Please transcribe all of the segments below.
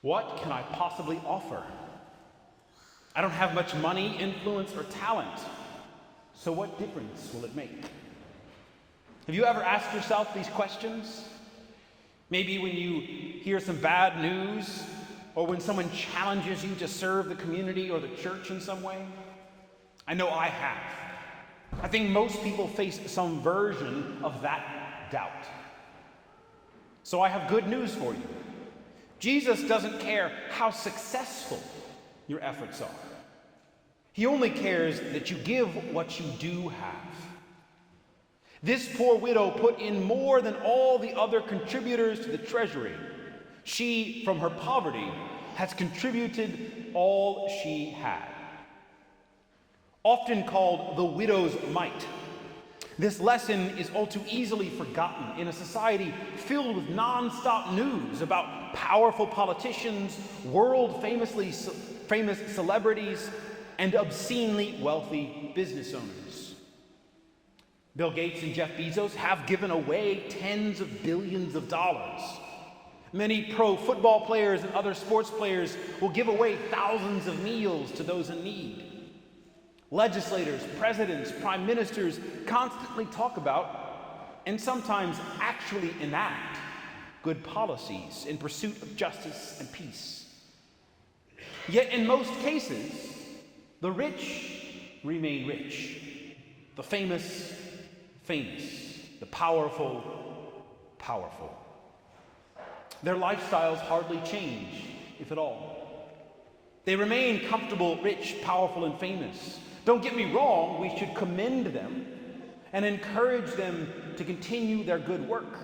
What can I possibly offer? I don't have much money, influence, or talent. So what difference will it make? Have you ever asked yourself these questions? Maybe when you hear some bad news, or when someone challenges you to serve the community or the church in some way? I know I have. I think most people face some version of that doubt. So I have good news for you. Jesus doesn't care how successful your efforts are. He only cares that you give what you do have. This poor widow put in more than all the other contributors to the treasury. She, from her poverty, has contributed all she had. Often called the widow's mite, this lesson is all too easily forgotten in a society filled with non-stop news about powerful politicians, world-famous celebrities, and obscenely wealthy business owners. Bill Gates and Jeff Bezos have given away tens of billions of dollars. Many pro football players and other sports players will give away thousands of meals to those in need. Legislators, presidents, prime ministers constantly talk about, and sometimes actually enact, good policies in pursuit of justice and peace. Yet in most cases, the rich remain rich, the famous, famous, the powerful, powerful. Their lifestyles hardly change, if at all. They remain comfortable, rich, powerful, and famous. Don't get me wrong, we should commend them and encourage them to continue their good work.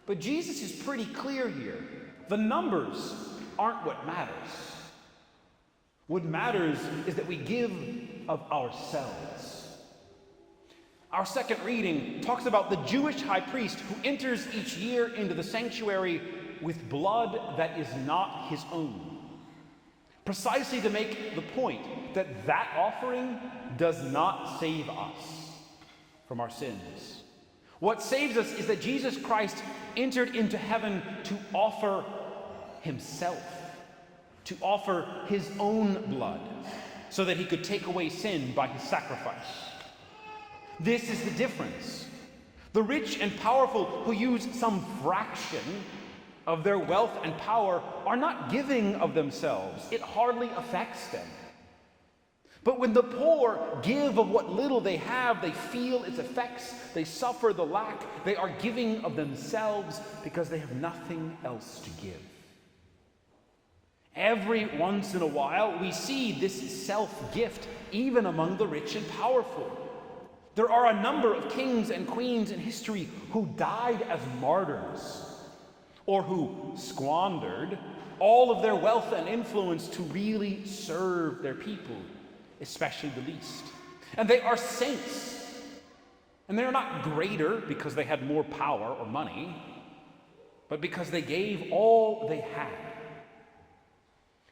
But Jesus is pretty clear here. The numbers aren't what matters. What matters is that we give of ourselves. Our second reading talks about the Jewish high priest who enters each year into the sanctuary with blood that is not his own, precisely to make the point that that offering does not save us from our sins. What saves us is that Jesus Christ entered into heaven to offer himself, to offer his own blood, so that he could take away sin by his sacrifice. This is the difference. The rich and powerful who use some fraction of their wealth and power are not giving of themselves. It hardly affects them. But when the poor give of what little they have, they feel its effects, they suffer the lack, they are giving of themselves because they have nothing else to give. Every once in a while, we see this self-gift even among the rich and powerful. There are a number of kings and queens in history who died as martyrs, or who squandered all of their wealth and influence to really serve their people, especially the least. And they are saints. And they're not greater because they had more power or money, but because they gave all they had.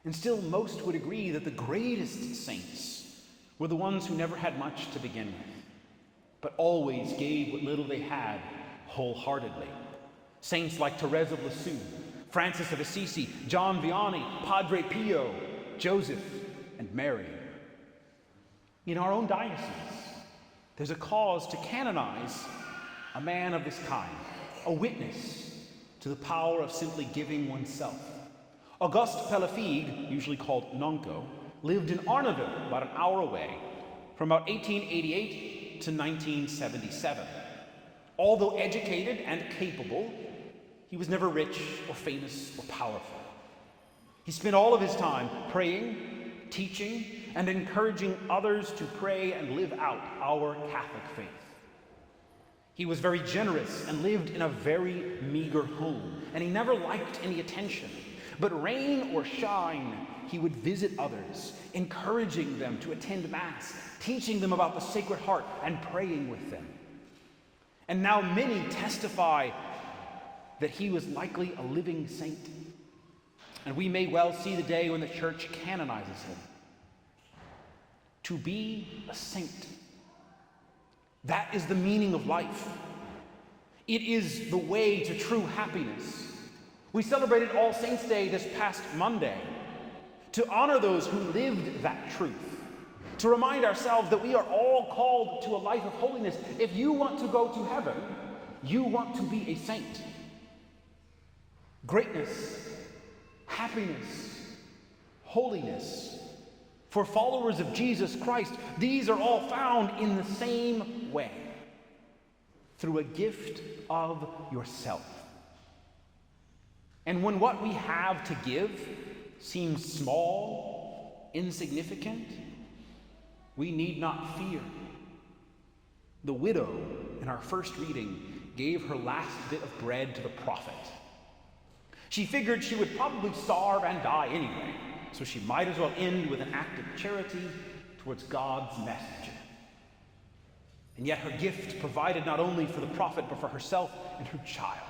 And still, most would agree that the greatest saints were the ones who never had much to begin with, but always gave what little they had wholeheartedly. Saints like Therese of Lisieux, Francis of Assisi, John Vianney, Padre Pio, Joseph, and Mary. In our own diocese, there's a cause to canonize a man of this kind, a witness to the power of simply giving oneself. Auguste Pellefigue, usually called Nonco, lived in Arnaville, about an hour away, from about 1888 to 1977. Although educated and capable, he was never rich or famous or powerful. He spent all of his time praying, teaching, and encouraging others to pray and live out our Catholic faith. He was very generous and lived in a very meager home, and he never liked any attention. But rain or shine, he would visit others, encouraging them to attend Mass, teaching them about the Sacred Heart, and praying with them. And now many testify that he was likely a living saint. And we may well see the day when the Church canonizes him. To be a saint, that is the meaning of life. It is the way to true happiness. We celebrated All Saints' Day this past Monday to honor those who lived that truth, to remind ourselves that we are all called to a life of holiness. If you want to go to heaven, you want to be a saint. Greatness, happiness, holiness. For followers of Jesus Christ, these are all found in the same way, through a gift of yourself. And when what we have to give seems small, insignificant, we need not fear. The widow in our first reading gave her last bit of bread to the prophet. She figured she would probably starve and die anyway, so she might as well end with an act of charity towards God's messenger. And yet her gift provided not only for the prophet, but for herself and her child.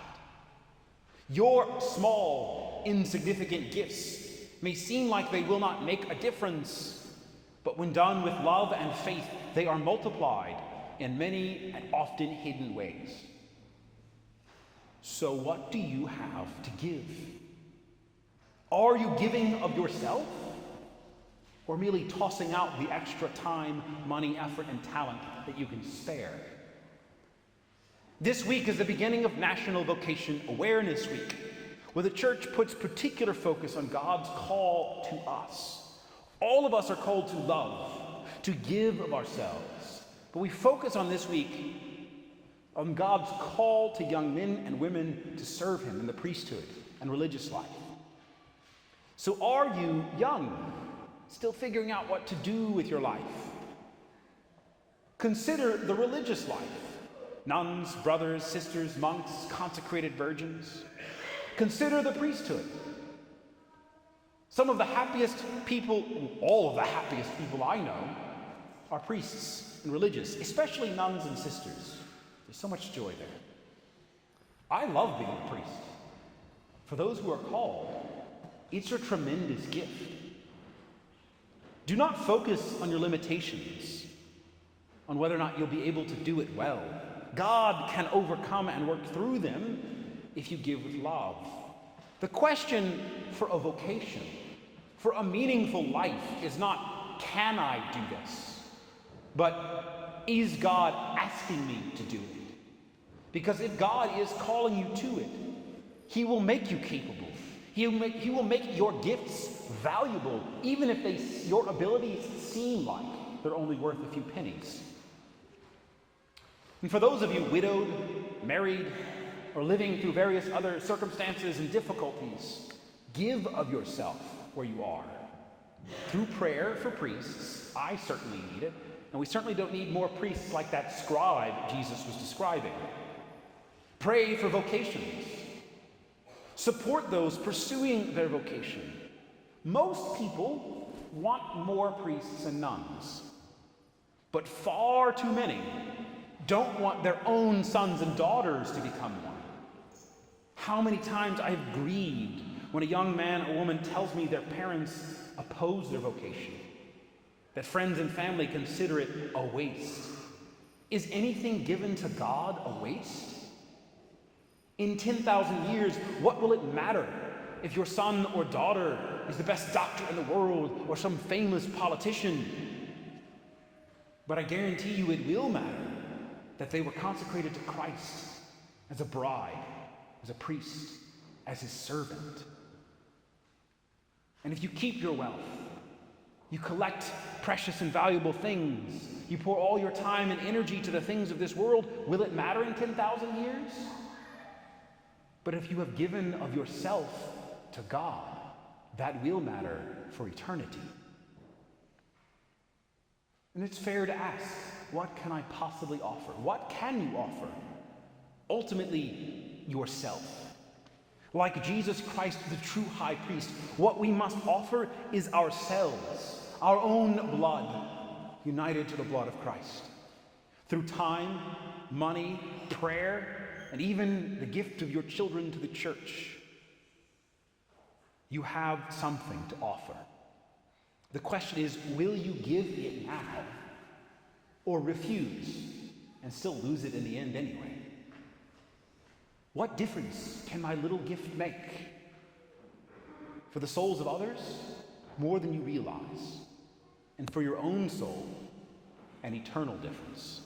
Your small, insignificant gifts may seem like they will not make a difference, but when done with love and faith, they are multiplied in many and often hidden ways. So what do you have to give? Are you giving of yourself, or merely tossing out the extra time, money, effort, and talent that you can spare? This week is the beginning of National Vocation Awareness Week, where the church puts particular focus on God's call to us. All of us are called to love, to give of ourselves, but we focus on this week on God's call to young men and women to serve him in the priesthood and religious life. So are you young, still figuring out what to do with your life? Consider the religious life. Nuns, brothers, sisters, monks, consecrated virgins. Consider the priesthood. Some of the happiest people, all of the happiest people I know, are priests and religious, especially nuns and sisters. There's so much joy there. I love being a priest. For those who are called, it's a tremendous gift. Do not focus on your limitations, on whether or not you'll be able to do it well. God can overcome and work through them if you give with love. The question for a vocation, for a meaningful life, is not, can I do this? But, is God asking me to do it? Because if God is calling you to it, he will make you capable. He will make your gifts valuable, even if your abilities seem like they're only worth a few pennies. And for those of you widowed, married, or living through various other circumstances and difficulties, give of yourself where you are. Through prayer for priests, I certainly need it, and we certainly don't need more priests like that scribe Jesus was describing. Pray for vocations. Support those pursuing their vocation. Most people want more priests and nuns, but far too many don't want their own sons and daughters to become one. How many times I have grieved when a young man or woman tells me their parents oppose their vocation, that friends and family consider it a waste. Is anything given to God a waste? In 10,000 years, what will it matter if your son or daughter is the best doctor in the world or some famous politician? But I guarantee you it will matter that they were consecrated to Christ as a bride, as a priest, as his servant. And if you keep your wealth, you collect precious and valuable things, you pour all your time and energy to the things of this world, will it matter in 10,000 years? But if you have given of yourself to God, that will matter for eternity. And it's fair to ask, what can I possibly offer? What can you offer? Ultimately, yourself. Like Jesus Christ, the true high priest, what we must offer is ourselves, our own blood, united to the blood of Christ. Through time, money, prayer, and even the gift of your children to the church, you have something to offer. The question is, will you give it now or refuse and still lose it in the end anyway? What difference can my little gift make? For the souls of others, more than you realize. And for your own soul, an eternal difference.